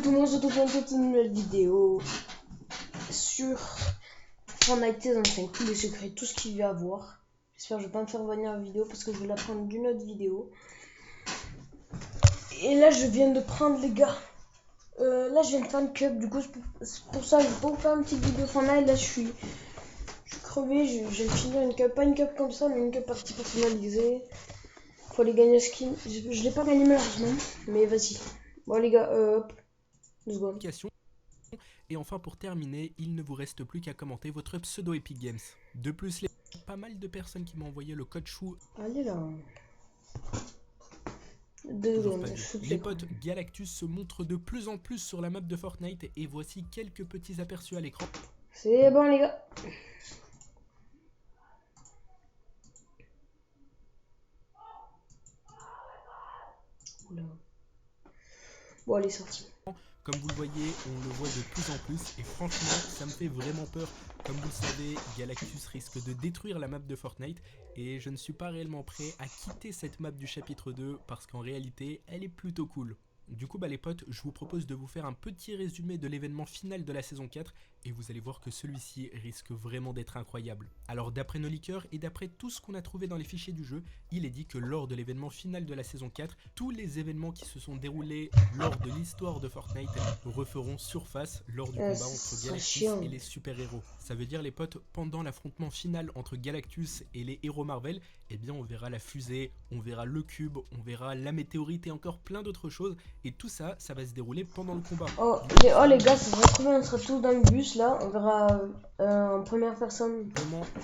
tout le monde, se retrouve dans toute une nouvelle vidéo sur Fortnite Season 5, tous les secrets, tout ce qu'il y a à voir. J'espère que je vais pas me faire revenir la vidéo parce que je vais la prendre d'une autre vidéo. Et là je viens de prendre les gars. Là je viens de faire une cup, du coup c'est pour ça que je vais pas vous faire une petite vidéo Fortnite. Là je suis crevé, je viens de finir une cup, pas une cup comme ça mais une cup partie personnalisée. Faut aller gagner skin, je l'ai pas gagné malheureusement, mais vas-y. Bon les gars, hop, 2 secondes. Et enfin pour terminer, il ne vous reste plus qu'à commenter votre pseudo Epic Games. De plus, pas mal de personnes qui m'ont envoyé le code chou. Allez là. Les potes Galactus se montrent de plus en plus sur la map de Fortnite et voici quelques petits aperçus à l'écran. C'est bon les gars. Oula. Bon allez sorti. Comme vous le voyez, on le voit de plus en plus et franchement ça me fait vraiment peur. Comme vous le savez, Galactus risque de détruire la map de Fortnite et je ne suis pas réellement prêt à quitter cette map du chapitre 2 parce qu'en réalité elle est plutôt cool. Du coup les potes, je vous propose de vous faire un petit résumé de l'événement final de la saison 4 et vous allez voir que celui-ci risque vraiment d'être incroyable. Alors d'après nos leakers et d'après tout ce qu'on a trouvé dans les fichiers du jeu, il est dit que lors de l'événement final de la saison 4, tous les événements qui se sont déroulés lors de l'histoire de Fortnite referont surface lors du combat entre Galactus et les super-héros. Ça veut dire les potes, pendant l'affrontement final entre Galactus et les héros Marvel, eh bien on verra la fusée, on verra le cube, on verra la météorite et encore plein d'autres choses. Et tout ça, ça va se dérouler pendant le combat. Les gars, c'est vrai que on sera tous dans le bus là. On verra en première personne.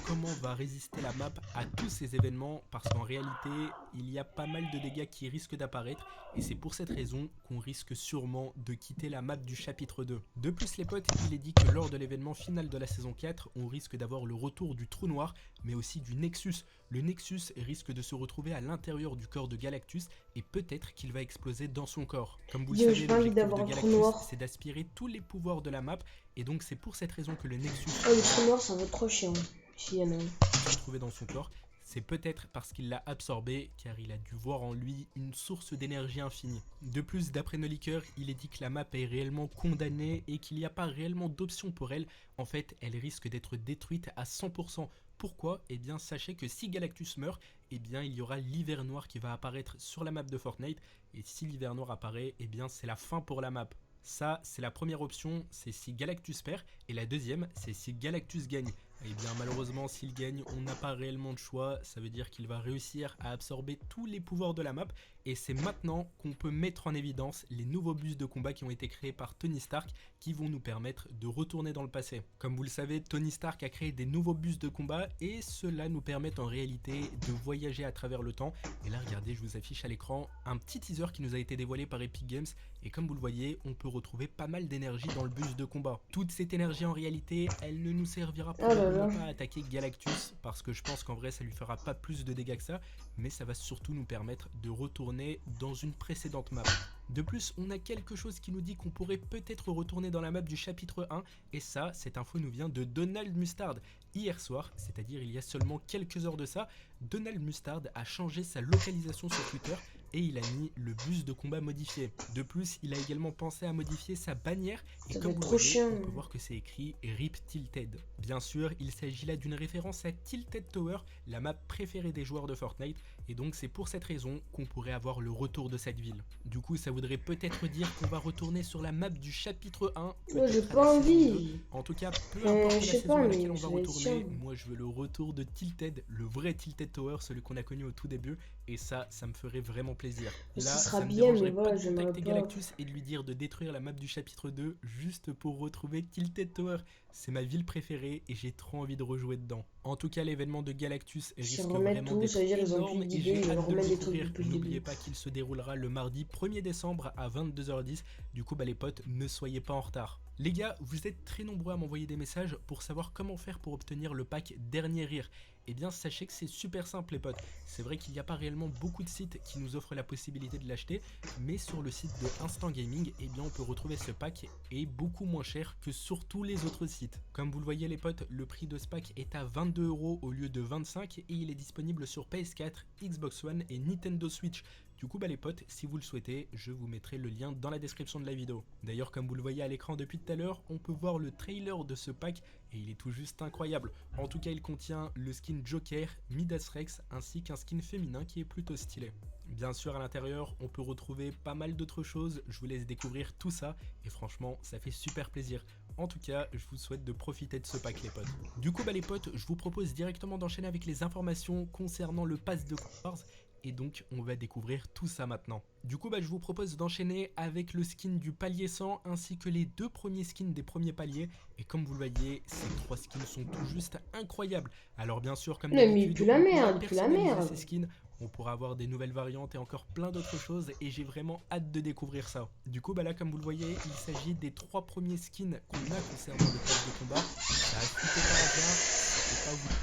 Comment va résister la map à tous ces événements? Parce qu'en réalité, il y a pas mal de dégâts qui risquent d'apparaître. Et c'est pour cette raison qu'on risque sûrement de quitter la map du chapitre 2. De plus les potes, il est dit que lors de l'événement final de la saison 4, on risque d'avoir le retour du trou noir, mais aussi du Nexus. Le Nexus risque de se retrouver à l'intérieur du corps de Galactus et peut-être qu'il va exploser dans son corps. Comme vous le savez, l'objectif de Galactus, c'est d'aspirer tous les pouvoirs de la map et donc c'est pour cette raison que le Nexus le trou noir, ça va être trop chiant s'il y en a un. Se trouver dans son corps. C'est peut-être parce qu'il l'a absorbé, car il a dû voir en lui une source d'énergie infinie. De plus, d'après nos leakers, il est dit que la map est réellement condamnée et qu'il n'y a pas réellement d'option pour elle. En fait, elle risque d'être détruite à 100%. Pourquoi? Eh bien, sachez que si Galactus meurt, eh bien, il y aura l'hiver noir qui va apparaître sur la map de Fortnite. Et si l'hiver noir apparaît, eh bien, c'est la fin pour la map. Ça, c'est la première option, c'est si Galactus perd. Et la deuxième, c'est si Galactus gagne. Et bien malheureusement s'il gagne on n'a pas réellement de choix, ça veut dire qu'il va réussir à absorber tous les pouvoirs de la map et c'est maintenant qu'on peut mettre en évidence les nouveaux bus de combat qui ont été créés par Tony Stark qui vont nous permettre de retourner dans le passé. Comme vous le savez, Tony Stark a créé des nouveaux bus de combat et cela nous permet en réalité de voyager à travers le temps. Et là regardez, je vous affiche à l'écran un petit teaser qui nous a été dévoilé par Epic Games et comme vous le voyez, on peut retrouver pas mal d'énergie dans le bus de combat. Toute cette énergie en réalité, elle ne nous servira pas à attaquer Galactus parce que je pense qu'en vrai ça lui fera pas plus de dégâts que ça, mais ça va surtout nous permettre de retourner dans une précédente map. De plus, on a quelque chose qui nous dit qu'on pourrait peut-être retourner dans la map du chapitre 1 et ça, cette info nous vient de Donald Mustard. Hier soir, c'est-à-dire il y a seulement quelques heures de ça, Donald Mustard a changé sa localisation sur Twitter et il a mis le bus de combat modifié. De plus, il a également pensé à modifier sa bannière et comme vous voyez, on peut voir que c'est écrit RIP Tilted. Bien sûr, il s'agit là d'une référence à Tilted Tower, la map préférée des joueurs de Fortnite et donc c'est pour cette raison qu'on pourrait avoir le retour de cette ville. Du coup, ça voudrait peut-être dire qu'on va retourner sur la map du chapitre 1. J'ai pas envie. En tout cas, peu importe la saison à laquelle on va retourner, moi je veux le retour de Tilted, le vrai Tilted Tower, celui qu'on a connu au tout début et ça me ferait vraiment plaisir. Là, ça me dérangerait pas de contacter Galactus et de lui dire de détruire la map du chapitre 2 juste pour retrouver Tilted Tower. C'est ma ville préférée et j'ai trop envie de rejouer dedans. En tout cas, l'événement de Galactus risque vraiment d'être énorme et j'ai hâte de le découvrir. N'oubliez pas qu'il se déroulera le mardi 1er décembre à 22h10. Du coup, les potes, ne soyez pas en retard. Les gars, vous êtes très nombreux à m'envoyer des messages pour savoir comment faire pour obtenir le pack Dernier Rire. Eh bien sachez que c'est super simple les potes, c'est vrai qu'il n'y a pas réellement beaucoup de sites qui nous offrent la possibilité de l'acheter, mais sur le site de Instant Gaming, eh bien on peut retrouver ce pack et beaucoup moins cher que sur tous les autres sites. Comme vous le voyez les potes, le prix de ce pack est à 22 € au lieu de 25 et il est disponible sur PS4, Xbox One et Nintendo Switch. Du coup, les potes, si vous le souhaitez, je vous mettrai le lien dans la description de la vidéo. D'ailleurs, comme vous le voyez à l'écran depuis tout à l'heure, on peut voir le trailer de ce pack et il est tout juste incroyable. En tout cas, il contient le skin Joker, Midas Rex, ainsi qu'un skin féminin qui est plutôt stylé. Bien sûr, à l'intérieur, on peut retrouver pas mal d'autres choses, je vous laisse découvrir tout ça et franchement, ça fait super plaisir. En tout cas, je vous souhaite de profiter de ce pack les potes. Du coup, les potes, je vous propose directement d'enchaîner avec les informations concernant le pass de Wars. Et donc on va découvrir tout ça maintenant. Du coup je vous propose d'enchaîner avec le skin du palier 100 ainsi que les 2 premiers skins des premiers paliers. Et comme vous le voyez, ces 3 skins sont tout juste incroyables. Alors bien sûr, comme d'habitude, on pourra personnaliser ces skins, on pourra avoir des nouvelles variantes et encore plein d'autres choses. Et j'ai vraiment hâte de découvrir ça. Du coup là comme vous le voyez, il s'agit des 3 premiers skins qu'on a concernant le pass de combat. Ça a fuité par hasard, c'était pas vous.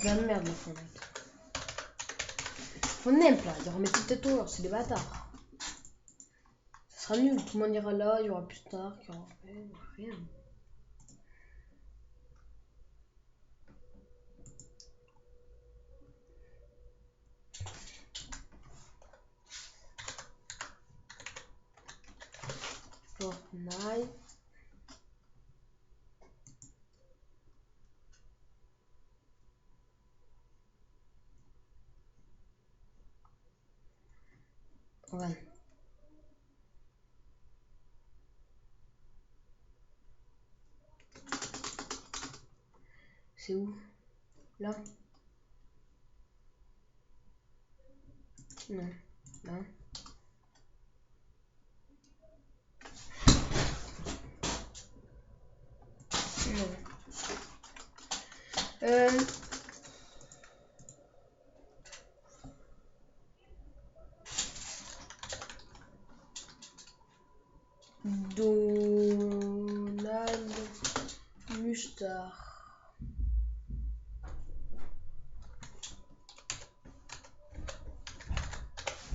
De la merde la Fortnite. On aime là, de remettre des tatoueurs, c'est des bâtards. Ça sera nul, tout le monde ira là, il y aura plus tard, il y aura rien. Fortnite. Ouais. C'est où? Là? Non. Là? Non. Donald Mustard.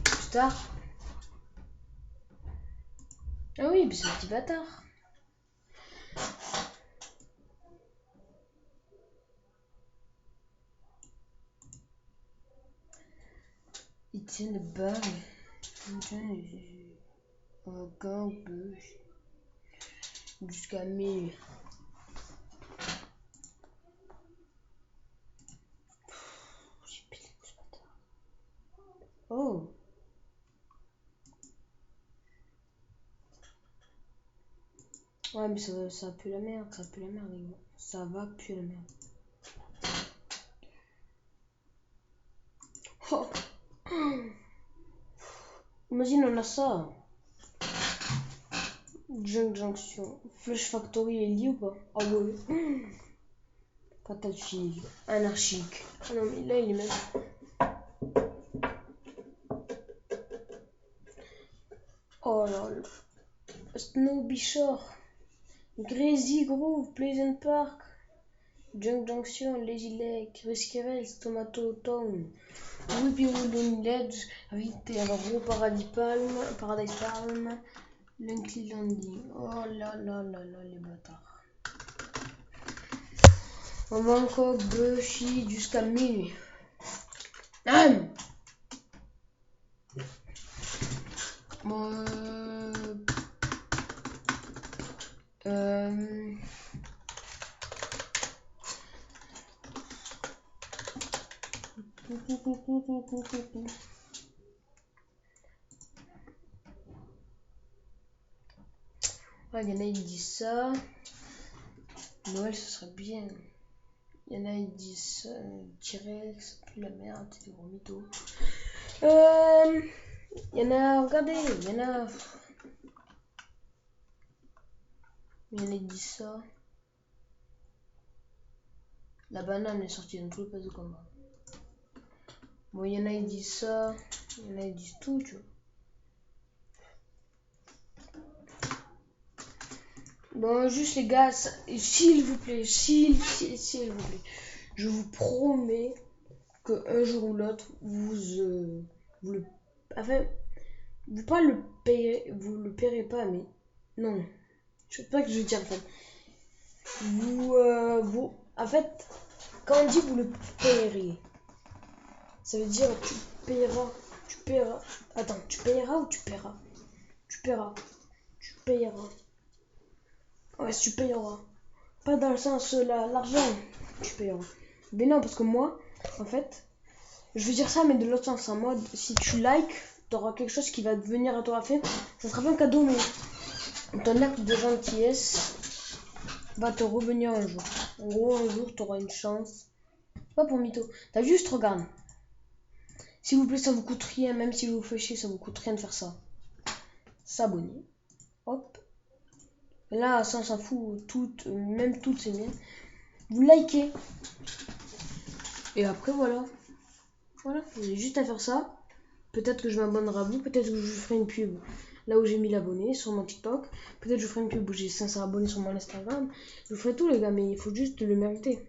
Mustard. Ah oui, mais c'est un petit bâtard. Il tient le bague. Encore jusqu'à 1000. J'ai pété ce bâtard. Oh. Ouais, mais ça pue la merde, ça pue la merde, les gars. Ça va puer la merde. Oh. Imagine, on a ça. Junction. Flash Factory, il est lié ou pas? Ah ouais. Patate fille. Anarchique. Ah non, mais là, il est même. Oh là là. Snowy Shore. Crazy Grove, Pleasant Park. Junction, Lazy Lake, Risquerel, Tomato Town. Whippy Wooden Ledge, Retail, Paradise Palm, Lanky Landing. Oh là là là là, les bâtards. On va encore Buffy jusqu'à minuit. Ouais, il y en a qui disent ça. Noël, ce serait bien. Il y en a qui disent T-Rex, plus la merde, c'est des gros mythos. Il y en a, regardez, il y en a. Il y en a qui disent ça. La banane est sortie dans tout le pass de combat. Bon, il y en a qui disent ça. Il y en a qui disent tout, tu vois. Bon, juste les gars, s'il vous plaît, s'il vous plaît, je vous promets que un jour ou l'autre, vous le, enfin, vous pas le payerez, vous le paierez pas, mais non, je sais pas que je veux dire en fait. Vous, en fait, quand on dit vous le payeriez, ça veut dire payeras. Tu paieras. Attends, tu payeras ou tu paieras? Tu paieras. Tu payeras. Ouais, tu payeras. Pas dans le sens l'argent. Tu payeras. Mais non, parce que moi, en fait, je veux dire ça, mais de l'autre sens. En mode, si tu likes, t'auras quelque chose qui va venir à toi à faire. Ça sera pas un cadeau, mais ton acte de gentillesse va te revenir un jour. En gros, un jour, t'auras une chance. Pas pour mytho. T'as juste, regarde. S'il vous plaît, ça vous coûte rien, même si vous faites chier, ça vous coûte rien de faire ça. S'abonner. Hop. Et là, ça, on s'en fout. Toutes, même toutes, c'est bien. Vous likez. Et après, voilà. Voilà. Vous avez juste à faire ça. Peut-être que je m'abonnerai à vous. Peut-être que je vous ferai une pub là où j'ai 1000 abonnés sur mon TikTok. Peut-être que je ferai une pub où j'ai 500 abonnés sur mon Instagram. Je vous ferai tout, les gars, mais il faut juste le mériter.